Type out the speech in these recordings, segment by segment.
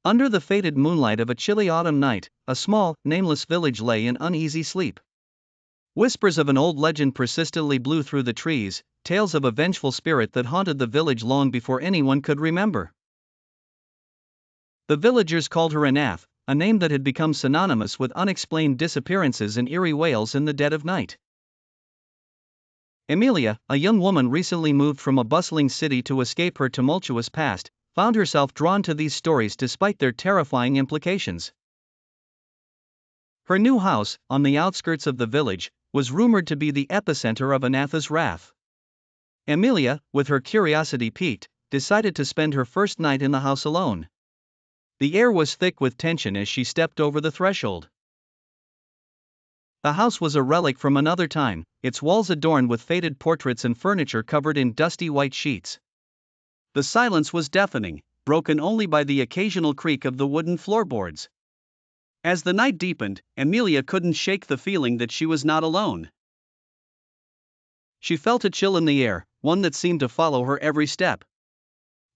Under the faded moonlight of a chilly autumn night, a small, nameless village lay in uneasy sleep. Whispers of an old legend persistently blew through the trees, tales of a vengeful spirit that haunted the village long before anyone could remember. The villagers called her Anath, a name that had become synonymous with unexplained disappearances and eerie wails in the dead of night. Emilia, a young woman recently moved from a bustling city to escape her tumultuous past, found herself drawn to these stories despite their terrifying implications. Her new house, on the outskirts of the village, was rumored to be the epicenter of Anath's wrath. Emilia, with her curiosity piqued, decided to spend her first night in the house alone. The air was thick with tension as she stepped over the threshold. The house was a relic from another time, its walls adorned with faded portraits and furniture covered in dusty white sheets. The silence was deafening, broken only by the occasional creak of the wooden floorboards. As the night deepened, Emilia couldn't shake the feeling that she was not alone. She felt a chill in the air, one that seemed to follow her every step.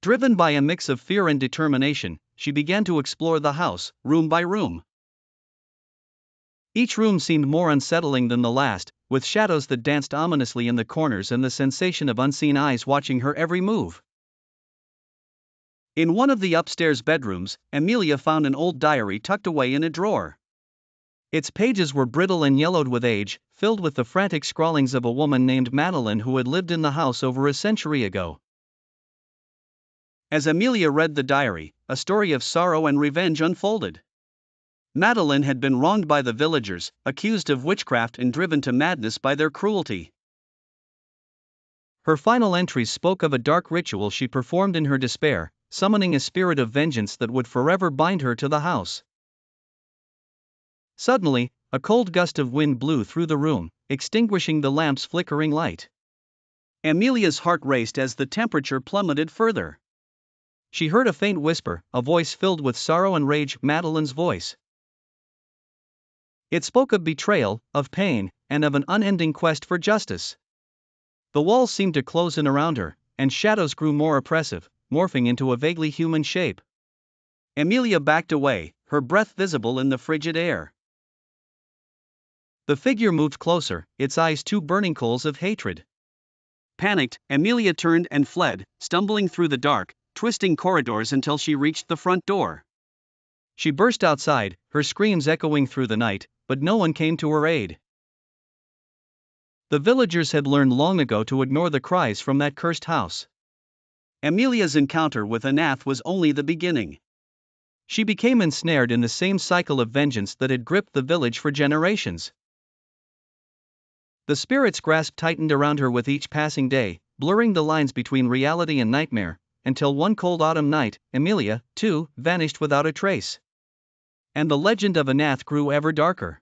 Driven by a mix of fear and determination, she began to explore the house, room by room. Each room seemed more unsettling than the last, with shadows that danced ominously in the corners and the sensation of unseen eyes watching her every move. In one of the upstairs bedrooms, Emilia found an old diary tucked away in a drawer. Its pages were brittle and yellowed with age, filled with the frantic scrawlings of a woman named Madeline who had lived in the house over a century ago. As Emilia read the diary, a story of sorrow and revenge unfolded. Madeline had been wronged by the villagers, accused of witchcraft and driven to madness by their cruelty. Her final entries spoke of a dark ritual she performed in her despair, summoning a spirit of vengeance that would forever bind her to the house. Suddenly, a cold gust of wind blew through the room, extinguishing the lamp's flickering light. Emilia's heart raced as the temperature plummeted further. She heard a faint whisper, a voice filled with sorrow and rage, Madeline's voice. It spoke of betrayal, of pain, and of an unending quest for justice. The walls seemed to close in around her, and shadows grew more oppressive, morphing into a vaguely human shape. Emilia backed away, her breath visible in the frigid air. The figure moved closer, its eyes two burning coals of hatred. Panicked, Emilia turned and fled, stumbling through the dark, twisting corridors until she reached the front door. She burst outside, her screams echoing through the night, but no one came to her aid. The villagers had learned long ago to ignore the cries from that cursed house. Emilia's encounter with Anath was only the beginning. She became ensnared in the same cycle of vengeance that had gripped the village for generations. The spirit's grasp tightened around her with each passing day, blurring the lines between reality and nightmare, until one cold autumn night, Emilia, too, vanished without a trace. And the legend of Anath grew ever darker.